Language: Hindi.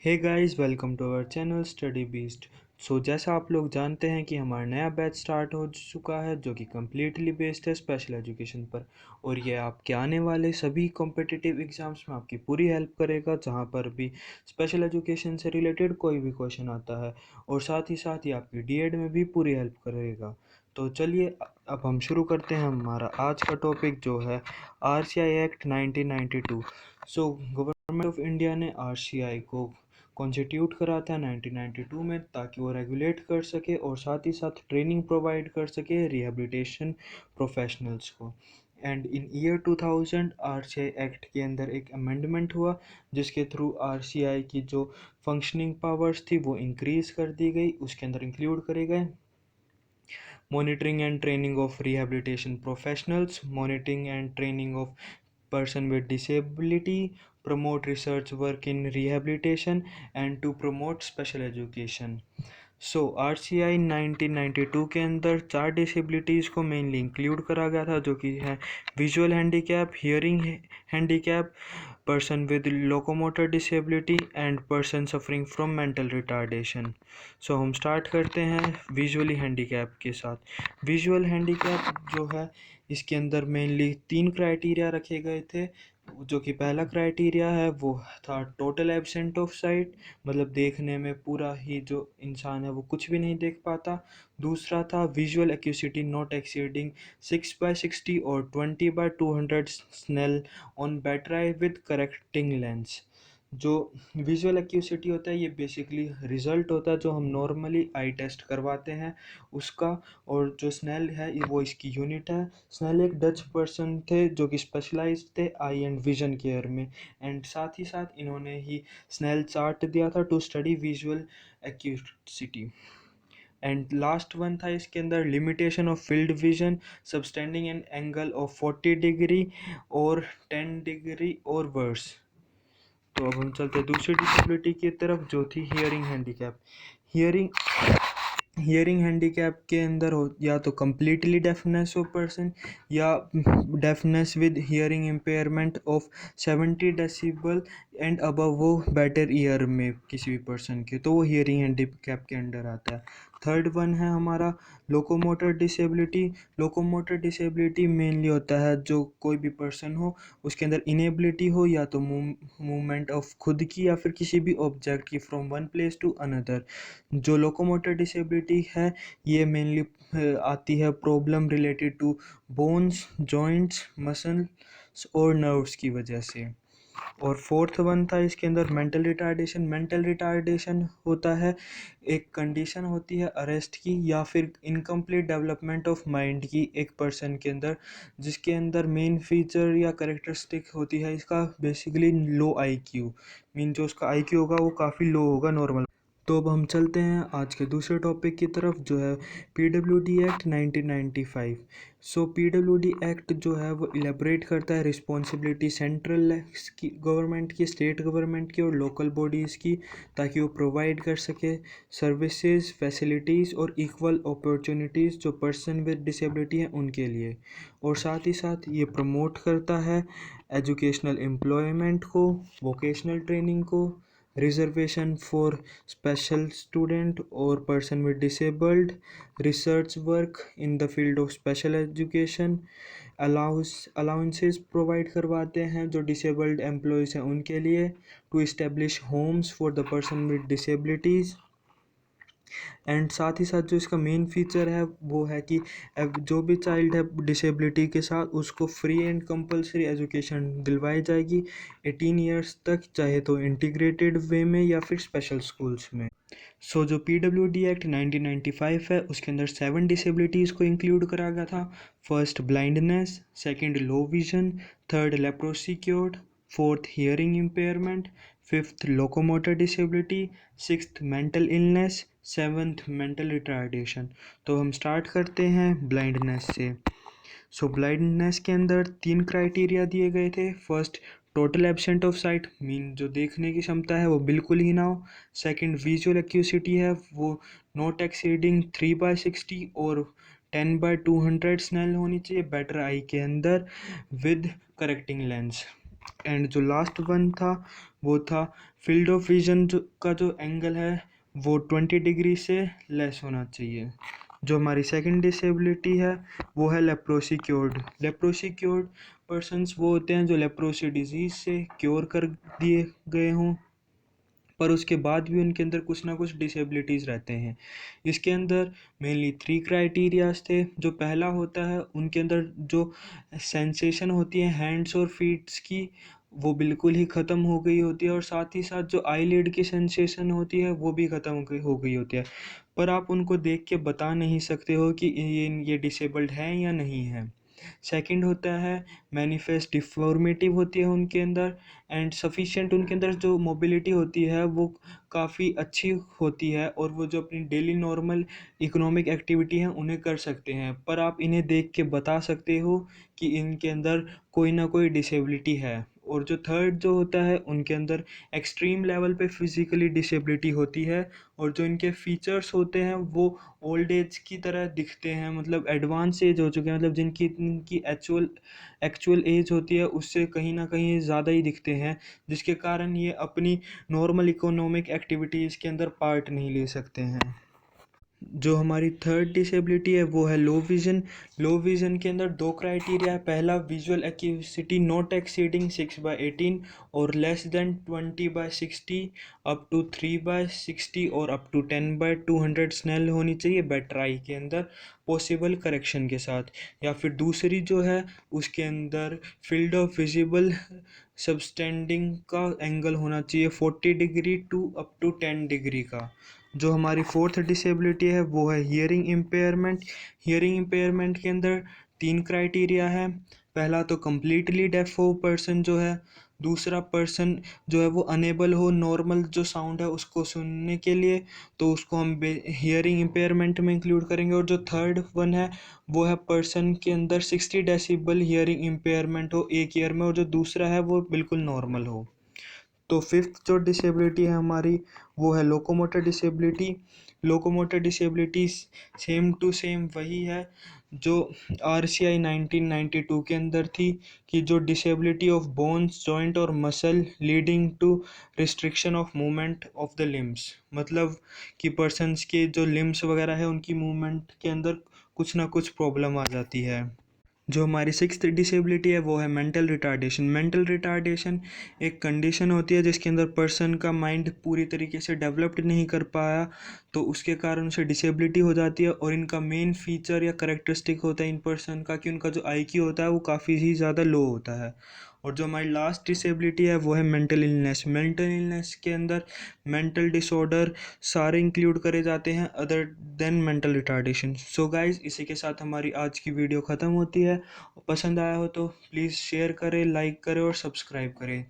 Hey guys, welcome to our channel study beast. जैसा आप लोग जानते हैं कि हमारा नया बैच स्टार्ट हो चुका है जो कि कम्प्लीटली बेस्ड है स्पेशल एजुकेशन पर, और ये आपके आने वाले सभी कॉम्पिटिटिव एग्जाम्स में आपकी पूरी हेल्प करेगा, जहाँ पर भी स्पेशल एजुकेशन से रिलेटेड कोई भी क्वेश्चन आता है, और साथ ही आपकी डीएड में भी पूरी हेल्प करेगा। तो चलिए अब हम शुरू करते हैं हमारा आज का टॉपिक जो है RCI act 1992। Government of India ने आरसीआई को कॉन्स्टिट्यूट करा था 1992 में, ताकि वो रेगुलेट कर सके और साथ ही साथ ट्रेनिंग प्रोवाइड कर सके रिहेबिलिटेशन प्रोफेशनल्स को। And in year 2000 RCI act के अंदर एक अमेंडमेंट हुआ, जिसके थ्रू आरसीआई की जो फंक्शनिंग पावर्स थी वो इंक्रीज कर दी गई। उसके अंदर इंक्लूड करे गए monitoring and training of rehabilitation professionals, monitoring and training of person with disability, promote research work in rehabilitation, and to promote special education. RCI 1992 के अंदर 4 डिसेबिलिटीज़ को मेनली इंक्लूड करा गया था, जो कि है visual handicap, hearing handicap, person with locomotor disability and person suffering from mental retardation. हम स्टार्ट करते हैं विजुअली हैंडीकैप के साथ। विजुअल हैंडीकैप जो है, इसके अंदर मेनली 3 क्राइटेरिया रखे गए थे। जो कि पहला क्राइटेरिया है वो था टोटल एब्सेंट ऑफ साइट, मतलब देखने में पूरा ही जो इंसान है वो कुछ भी नहीं देख पाता। दूसरा था विजुअल एक्यूसिटी नॉट एक्सीडिंग 6/60 और 20/200 Snellen better with correcting lens. जो विजुअल एक्यूसिटी होता है, ये बेसिकली रिजल्ट होता है जो हम नॉर्मली आई टेस्ट करवाते हैं उसका, और जो स्नेल है वो इसकी यूनिट है। स्नेल एक डच पर्सन थे जो कि स्पेशलाइज्ड थे आई एंड विजन केयर में, एंड साथ ही साथ इन्होंने ही स्नेल चार्ट दिया था to study visual acuity. And last one था इसके अंदर limitation of field vision subtending an angle of 40 degree और 10 डिग्री और वर्स। तो अब हम चलते हैं दूसरी डिसेबिलिटी की तरफ, जो थी hearing handicap. Hearing hearing handicap के अंदर हो या तो कम्प्लीटली डेफनेस ऑफ पर्सन, या deafness with hearing impairment of 70 decibel and above, वो बेटर ईयर में किसी भी पर्सन के, तो वो हियरिंग हैंडीकैप के अंडर आता है। थर्ड वन है हमारा locomotor disability. Locomotor disability mainly होता है जो कोई भी पर्सन हो, उसके अंदर इनेबिलिटी हो या तो मूवमेंट ऑफ खुद की या फिर किसी भी ऑब्जेक्ट की from one place to another. जो लोकोमोटर डिसेबिलिटी है, ये मेनली आती है problem related to bones, joints, muscles और नर्व्स की वजह से। और फोर्थ वन था इसके अंदर मेंटल रिटार्डेशन। मेंटल रिटार्डेशन होता है, एक कंडीशन होती है अरेस्ट की या फिर इनकम्प्लीट डेवलपमेंट ऑफ माइंड की एक पर्सन के अंदर, जिसके अंदर मेन फीचर या करेक्टरिस्टिक होती है इसका बेसिकली लो आईक्यू। मीन जो उसका आईक्यू होगा वो काफ़ी लो होगा नॉर्मल। तो अब हम चलते हैं आज के दूसरे टॉपिक की तरफ, जो है PWD एक्ट 1995। PWD एक्ट जो है वो इलेबरेट करता है रिस्पॉन्सिबिलिटी सेंट्रल की गवर्नमेंट की, स्टेट गवर्नमेंट की और लोकल बॉडीज़ की, ताकि वो प्रोवाइड कर सके सर्विसेज, फैसिलिटीज़ और इक्वल अपॉर्चुनिटीज़ जो पर्सन विद डिसेबिलिटी हैं उनके लिए। और साथ ही साथ ये प्रमोट करता है एजुकेशनल एम्प्लॉयमेंट को, वोकेशनल ट्रेनिंग को, रिजर्वेशन फॉर स्पेशल स्टूडेंट और person with disabled, research work in the field of special education, allowances provide करवाते हैं जो डिसेबल्ड एम्प्लॉयज़ हैं उनके लिए, to establish homes for the person with disabilities. And साथ ही साथ जो इसका मेन फीचर है वो है कि अब जो भी चाइल्ड है डिसेबिलिटी के साथ, उसको फ्री एंड कंपलसरी एजुकेशन दिलवाई जाएगी 18 ईयर्स तक, चाहे तो इंटीग्रेटेड वे में या फिर स्पेशल स्कूल्स में। जो PWD एक्ट 1995 है, उसके अंदर 7 डिसेबिलिटीज़ को इंक्लूड करा गया था। First blindness, second low vision, third leprosy cured, fourth hearing impairment, fifth locomotor disability, sixth mental illness, seventh mental retardation. तो हम स्टार्ट करते हैं ब्लाइंडनेस से। ब्लाइंडनेस के अंदर 3 क्राइटेरिया दिए गए थे। First total absent of site, mean जो देखने की क्षमता है वो बिल्कुल ही ना हो। सेकंड विजुअल एक्यूसिटी है वो नॉट एक्सीडिंग 3/60 और 10/200 स्नेल होनी चाहिए बेटर आई के अंदर विद करेक्टिंग लेंस। एंड जो लास्ट वन था वो था फील्ड ऑफ विजन का जो एंगल है वो 20 डिग्री से लेस होना चाहिए। जो हमारी सेकंड डिसेबिलिटी है वो है leprosy cured. Leprosy cured persons वो होते हैं जो लेप्रोसी डिजीज़ से क्योर कर दिए गए हों, पर उसके बाद भी उनके अंदर कुछ ना कुछ डिसेबिलिटीज़ रहते हैं। इसके अंदर मेनली 3 क्राइटेरियाज थे। जो पहला होता है, उनके अंदर जो सेंसेशन होती है हैंड्स और फीट्स की, वो बिल्कुल ही ख़त्म हो गई होती है, और साथ ही साथ जो आईलिड की सेंसेशन होती है वो भी ख़त्म हो गई होती है। पर आप उनको देख के बता नहीं सकते हो कि ये डिसेबल्ड है या नहीं है। सेकंड होता है मैनिफेस्ट डिफॉर्मिटी होती है उनके अंदर, एंड सफिशिएंट उनके अंदर जो मोबिलिटी होती है वो काफ़ी अच्छी होती है, और वो जो अपनी डेली नॉर्मल इकोनॉमिक एक्टिविटी हैं उन्हें कर सकते हैं। पर आप इन्हें देख के बता सकते हो कि इनके अंदर कोई ना कोई डिसेबिलिटी है। और जो थर्ड जो होता है, उनके अंदर एक्सट्रीम लेवल पे फिजिकली डिसेबिलिटी होती है, और जो इनके फीचर्स होते हैं वो ओल्ड एज की तरह दिखते हैं, मतलब एडवांस एज हो चुके हैं, मतलब जिनकी इनकी एक्चुअल एज होती है उससे कहीं ना कहीं ज़्यादा ही दिखते हैं, जिसके कारण ये अपनी नॉर्मल इकोनॉमिक एक्टिविटीज़ के अंदर पार्ट नहीं ले सकते हैं। जो हमारी थर्ड डिसेबिलिटी है वो है लो विज़न। लो विज़न के अंदर 2 क्राइटेरिया है। पहला, विजुअल एक्यूसिटी नॉट एक्सीडिंग 6/18 और लेस देन 20/60, अप टू 3/60 और अप टू 10/200 स्नेल होनी चाहिए बेटर आई के अंदर, पॉसिबल करेक्शन के साथ। या फिर दूसरी जो है, उसके अंदर फील्ड ऑफ विजिबल सबस्टेंडिंग का एंगल होना चाहिए 40 degree to up to 10 degree का। जो हमारी फोर्थ डिसेबिलिटी है वो है हियरिंग इम्पेयरमेंट। हियरिंग इम्पेयरमेंट के अंदर 3 क्राइटेरिया है। पहला तो कम्प्लीटली डेफ हो पर्सन जो है, दूसरा पर्सन जो है वो अनेबल हो नॉर्मल जो साउंड है उसको सुनने के लिए, तो उसको हम हियरिंग इम्पेयरमेंट में इंक्लूड करेंगे। और जो थर्ड वन है वो है पर्सन के अंदर 60 डेसिबल हियरिंग इम्पेयरमेंट हो एक ईयर में, और जो दूसरा है वो बिल्कुल नॉर्मल हो। तो फिफ्थ जो डिसेबिलिटी है हमारी वो है locomotor disability. Locomotor disability same to same वही है जो RCI 1992 के अंदर थी, कि जो डिसेबिलिटी ऑफ बोन्स जॉइंट और muscle leading to restriction of movement of the limbs, मतलब कि पर्सन्स के जो लिम्स वगैरह है उनकी मूवमेंट के अंदर कुछ ना कुछ प्रॉब्लम आ जाती है। जो हमारी सिक्स्थ डिसेबिलिटी है वो है मेंटल रिटार्डेशन। मेंटल रिटार्डेशन एक कंडीशन होती है जिसके अंदर पर्सन का माइंड पूरी तरीके से डेवलप्ड नहीं कर पाया, तो उसके कारण उसे डिसेबिलिटी हो जाती है। और इनका मेन फीचर या करेक्टरिस्टिक होता है इन पर्सन का कि उनका जो IQ होता है वो काफ़ी ही ज़्यादा लो होता है। और जो हमारी लास्ट डिसेबिलिटी है वो है मेंटल इलनेस। मेंटल इलनेस के अंदर मेंटल डिसऑर्डर सारे इंक्लूड करे जाते हैं other than mental retardation. So guys, इसी के साथ हमारी आज की वीडियो ख़त्म होती है। पसंद आया हो तो प्लीज़ शेयर करें, लाइक करें और सब्सक्राइब करें।